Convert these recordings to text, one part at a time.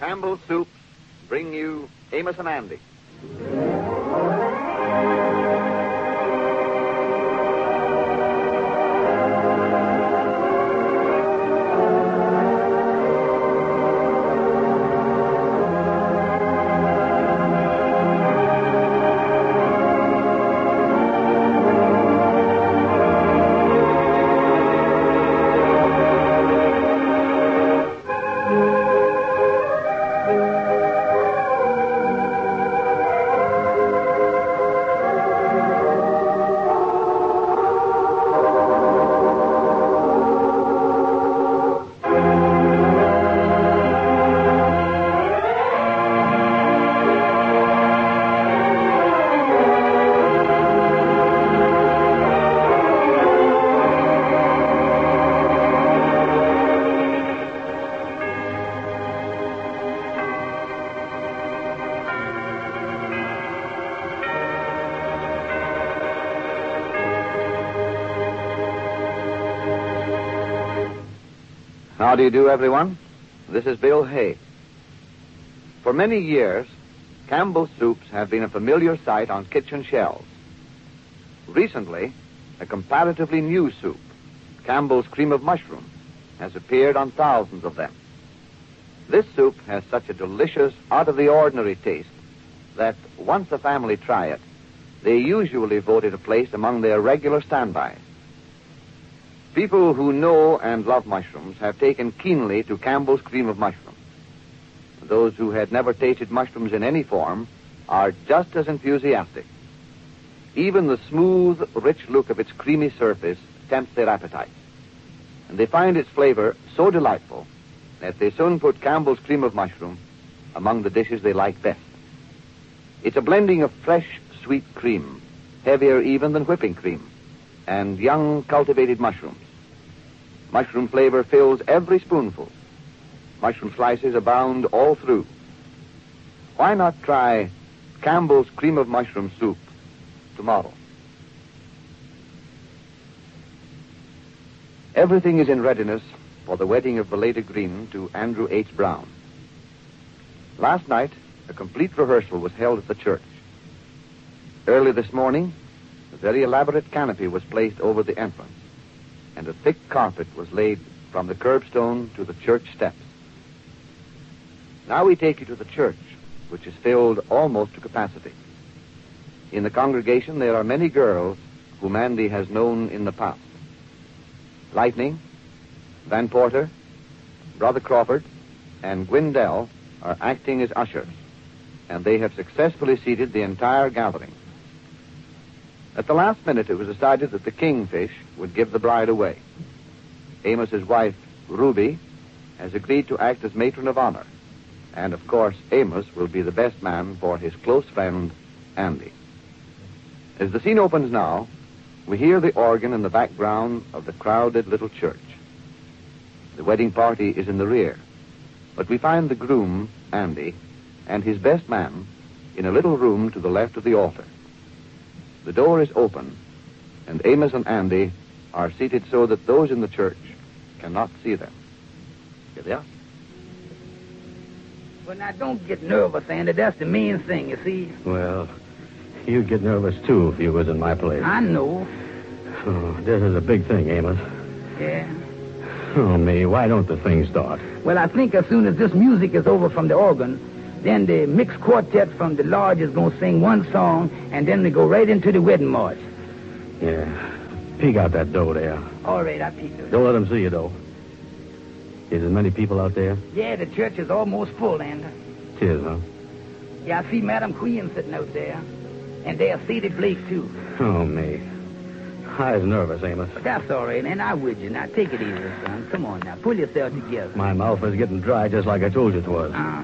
Campbell's Soups bring you Amos and Andy. How do you do, everyone? This is Bill Hay. For many years, Campbell's Soups have been a familiar sight on kitchen shelves. Recently, a comparatively new soup, Campbell's Cream of Mushroom, has appeared on thousands of them. This soup has such a delicious, out-of-the-ordinary taste that once a family try it, they usually vote it a place among their regular standbys. People who know and love mushrooms have taken keenly to Campbell's Cream of Mushroom. Those who had never tasted mushrooms in any form are just as enthusiastic. Even the smooth, rich look of its creamy surface tempts their appetite. And they find its flavor so delightful that they soon put Campbell's Cream of Mushroom among the dishes they like best. It's a blending of fresh, sweet cream, heavier even than whipping cream, and young, cultivated mushrooms. Mushroom flavor fills every spoonful. Mushroom slices abound all through. Why not try Campbell's Cream of Mushroom soup tomorrow? Everything is in readiness for the wedding of belated Green to Andrew H. Brown. Last night, a complete rehearsal was held at the church. Early this morning, a very elaborate canopy was placed over the entrance, and a thick carpet was laid from the curbstone to the church steps. Now we take you to the church, which is filled almost to capacity. In the congregation, there are many girls whom Andy has known in the past. Lightning, Van Porter, Brother Crawford, and Gwendell are acting as ushers, and they have successfully seated the entire gathering. At the last minute, it was decided that the Kingfish would give the bride away. Amos's wife, Ruby, has agreed to act as matron of honor. And, of course, Amos will be the best man for his close friend, Andy. As the scene opens now, we hear the organ in the background of the crowded little church. The wedding party is in the rear, but we find the groom, Andy, and his best man in a little room to the left of the altar. The door is open, and Amos and Andy are seated so that those in the church cannot see them. Here they are. Well, now, don't get nervous, Andy. That's the main thing, you see. Well, you'd get nervous, too, if you was in my place. I know. Oh, this is a big thing, Amos. Yeah. Oh, me, why don't the thing start? Well, I think as soon as this music is over from the organ, then the mixed quartet from the lodge is going to sing one song, and then we go right into the wedding march. Yeah. Peek out that door there. All right, I'll peek through. Don't let them see you, though. Is there many people out there? Yeah, the church is almost full, Andy. Tis, huh? Yeah, I see Madam Queen sitting out there, and there's Sadie Blake, too. Oh, me. I was nervous, Amos. But that's all right, and I'm with you. Now, take it easy, son. Come on now. Pull yourself together. My mouth is getting dry just like I told you it was. I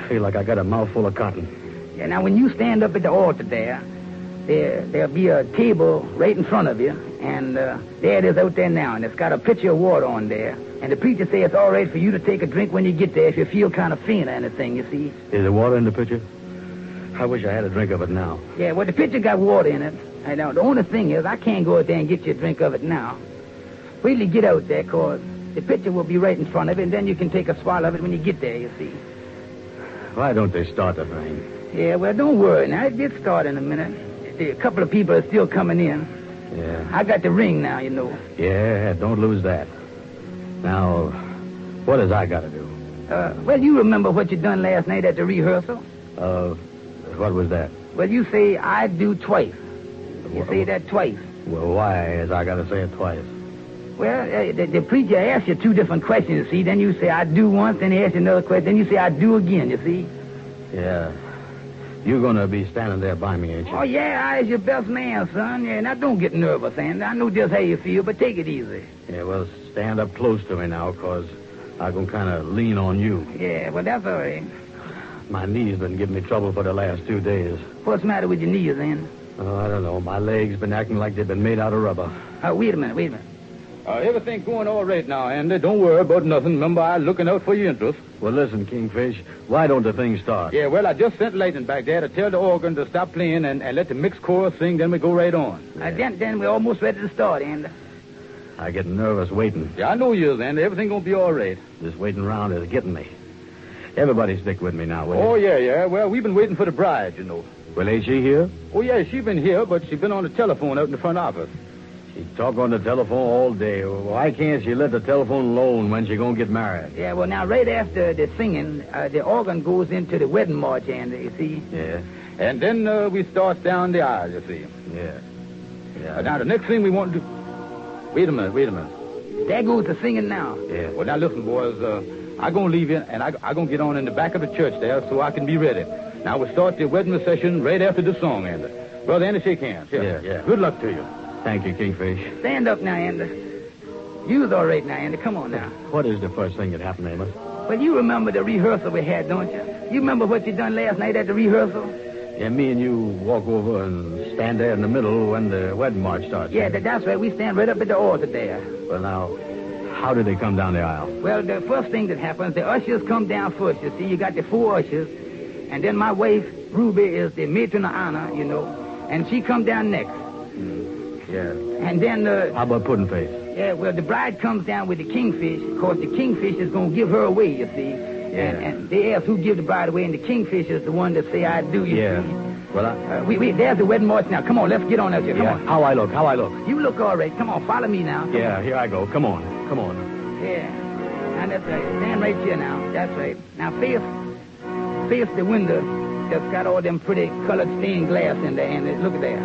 feel like I got a mouthful of cotton. Yeah, now, when you stand up at the altar there'll be a table right in front of you, and there it is out there now, and it's got a pitcher of water on there. And the preacher says it's all right for you to take a drink when you get there if you feel kind of faint or anything, you see. Is there water in the pitcher? I wish I had a drink of it now. Yeah, well, the pitcher got water in it. And now, the only thing is I can't go out there and get you a drink of it now. Wait till you get out there, 'cause The picture will be right in front of it, and then you can take a swallow of it when you get there, you see. Why don't they start the thing? Yeah, well, don't worry. Now, it gets started in a minute. A couple of people are still coming in. Yeah. I got the ring now, you know. Yeah, don't lose that. Now, what does I got to do? Well, you remember what you done last night at the rehearsal? What was that? Well, you say, I do twice. You say that twice. Well, why is I got to say it twice? Well, the preacher asks you two different questions, you see. Then you say, I do once, then he asks you another question. Then you say, I do again, you see. Yeah. You're going to be standing there by me, ain't you? Oh, yeah, I is your best man, son. Yeah, now don't get nervous, Andy. I know just how you feel, but take it easy. Yeah, well, stand up close to me now, because I'm going to kind of lean on you. Yeah, well, that's all right. My knees been giving me trouble for the last 2 days. What's the matter with your knees, Andy? Oh, I don't know. My legs been acting like they've been made out of rubber. Wait a minute. Everything going all right now, Andy. Don't worry about nothing. Remember, I'm looking out for your interest. Well, listen, Kingfish, why don't the thing start? Yeah, well, I just sent Leighton back there to tell the organ to stop playing and let the mixed chorus sing, then we go right on. Then we're almost ready to start, Andy. I get nervous waiting. Yeah, I know you is, Andy. Everything gonna be all right. This waiting around is getting me. Everybody stick with me now, will you? Oh, yeah. Well, we've been waiting for the bride, you know. Well, ain't she here? Oh, yeah, she been here, but she been on the telephone out in the front office. She talk on the telephone all day. Why can't she let the telephone alone when she gonna get married? Yeah, well, now, right after the singing, the organ goes into the wedding march, Andy, you see. Yeah. And then we start down the aisle, you see. Yeah. Now, the next thing we want to do... Wait a minute. There goes the singing now. Yeah. Well, now, listen, boys. I'm going to leave you, and I'm going to get on in the back of the church there so I can be ready. Now, we'll start the wedding session right after the song, Andy. Brother Andy, shake hands. Yeah. Good luck to you. Thank you, Kingfish. Stand up now, Andy. You's all right now, Andy. Come on now. What is the first thing that happened, Amos? Well, you remember the rehearsal we had, don't you? You remember what you done last night at the rehearsal? Yeah, me and you walk over and stand there in the middle when the wedding march starts. Yeah, that's right. We stand right up at the altar there. Well, now, how did they come down the aisle? Well, the first thing that happens, the ushers come down first. You see, you got the 4 ushers. And then my wife, Ruby, is the matron of honor, you know. And she come down next. Yeah. And then... How about Puddin' Face? Yeah, well, the bride comes down with the kingfish. Of course, the kingfish is going to give her away, you see. Yeah. And they ask who give the bride away, and the kingfish is the one that say, I do, you see. Well, there's the wedding march now. Come on, let's get on out here. Come on. How I look? You look all right. Come on, follow me now. Yeah, here I go. Come on. Yeah. Now, that's right. Stand right here now. That's right. Now, face the window that's got all them pretty colored stained glass in there, and look at there.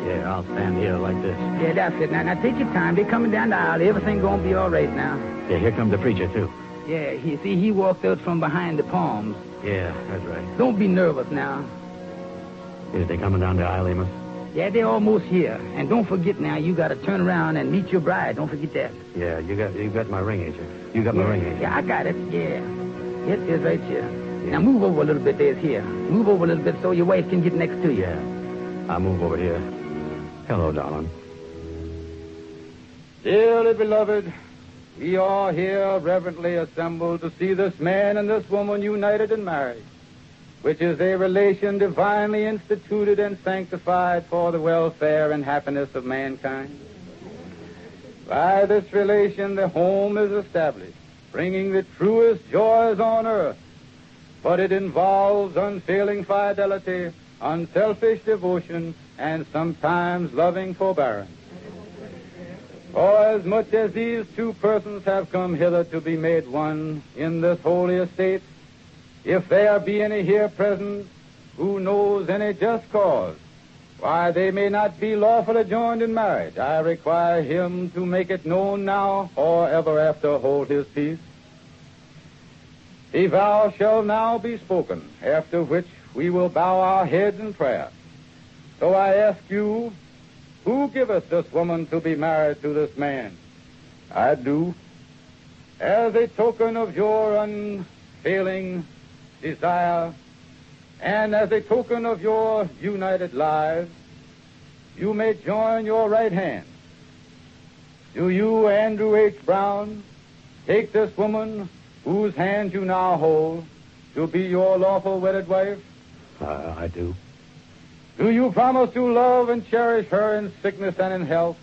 Yeah, I'll stand here like this. Yeah, that's it. Now take your time. They're coming down the aisle. Everything gonna be all right now. Yeah, here comes the preacher, too. Yeah, he walked out from behind the palms. Yeah, that's right. Don't be nervous now. Is they coming down the aisle, Amos? Yeah, they're almost here. And don't forget now, you got to turn around and meet your bride. Don't forget that. Yeah, you got my ring, ain't you? You got my ring, ain't you? Yeah, I got it. Yeah. It is right here. Yeah. Now move over a little bit. There's here. Move over a little bit so your wife can get next to you. Yeah. I'll move over here. Hello, darling. Dearly beloved, we are here reverently assembled to see this man and this woman united and married, which is a relation divinely instituted and sanctified for the welfare and happiness of mankind. By this relation, the home is established, bringing the truest joys on earth, but it involves unfailing fidelity, unselfish devotion, and sometimes loving forbearance. For as much as these two persons have come hither to be made one in this holy estate, if there be any here present who knows any just cause why they may not be lawfully joined in marriage, I require him to make it known now or ever after hold his peace. The vow shall now be spoken, after which we will bow our heads in prayer. So I ask you, who giveth this woman to be married to this man? I do. As a token of your unfailing desire, and as a token of your united lives, you may join your right hand. Do you, Andrew H. Brown, take this woman whose hand you now hold to be your lawful wedded wife? I do. Do you promise to love and cherish her in sickness and in health,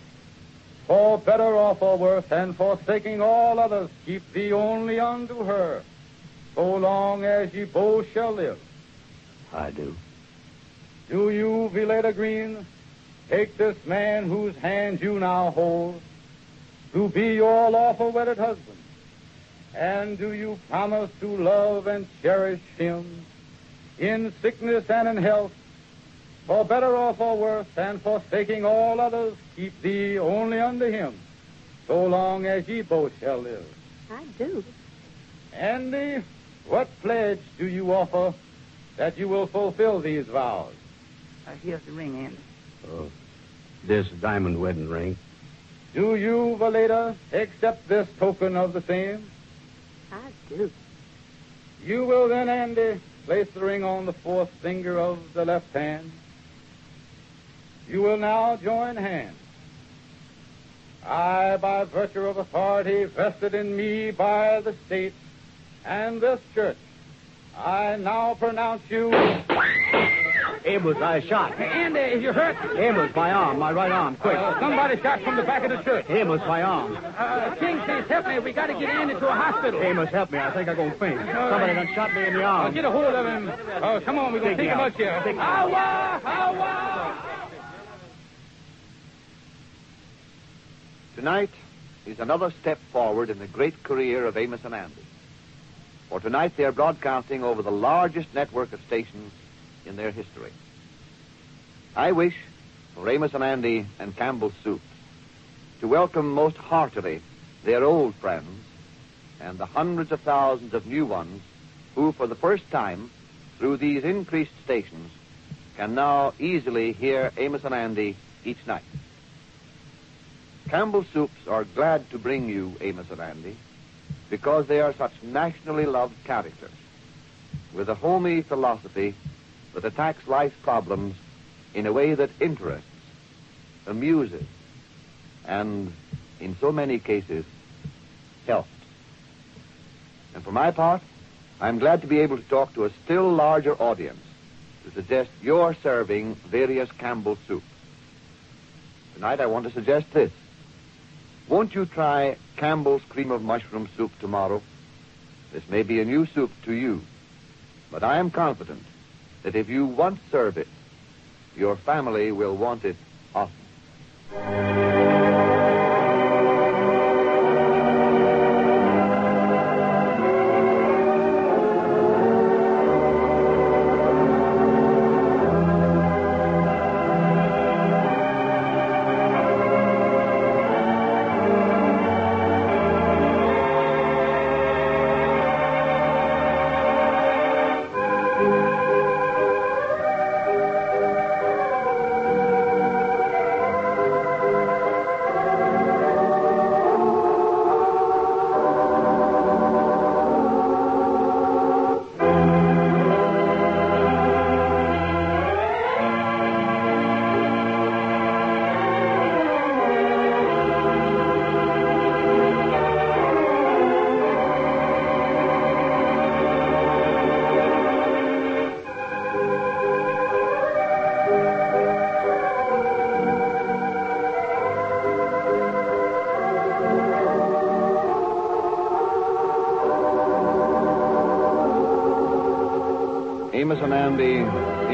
For better off or worse, and forsaking all others, keep thee only unto her, so long as ye both shall live. I do. Do you, Vileda Green, take this man whose hand you now hold to be your lawful wedded husband? And do you promise to love and cherish him in sickness and in health, for better off or worse, and forsaking all others, keep thee only unto him, so long as ye both shall live? I do. Andy, what pledge do you offer that you will fulfill these vows? Here's the ring, Andy. This diamond wedding ring. Do you, Valeda, accept this token of the same? I do. You will then, Andy, place the ring on the fourth finger of the left hand. You will now join hands. I, by virtue of authority vested in me by the state and this church, I now pronounce you... Amos, I shot. Hey, Andy, is you hurt? Amos, my arm, my right arm, quick. Somebody shot from the back of the church. Amos, my arm. King says, help me. We got to get Andy to a hospital. Amos, help me. I think I'm going to faint. Somebody done shot me in the arm. Get a hold of him. Come on, we're going to take him out here. Tonight is another step forward in the great career of Amos and Andy. For tonight they are broadcasting over the largest network of stations in their history. I wish for Amos and Andy and Campbell's Soup to welcome most heartily their old friends and the hundreds of thousands of new ones who, for the first time, through these increased stations, can now easily hear Amos and Andy each night. Campbell's Soups are glad to bring you Amos and Andy because they are such nationally loved characters with a homey philosophy that attacks life's problems in a way that interests, amuses, and, in so many cases, helps. And for my part, I'm glad to be able to talk to a still larger audience to suggest you're serving various Campbell's soups. Tonight I want to suggest this. Won't you try Campbell's cream of mushroom soup tomorrow? This may be a new soup to you, but I am confident that if you once serve it, your family will want it often. Amos and Andy,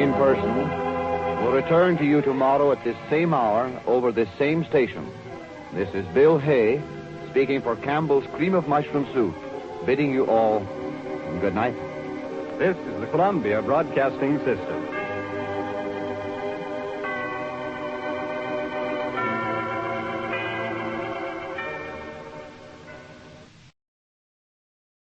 in person, will return to you tomorrow at this same hour over this same station. This is Bill Hay, speaking for Campbell's Cream of Mushroom Soup, bidding you all good night. This is the Columbia Broadcasting System.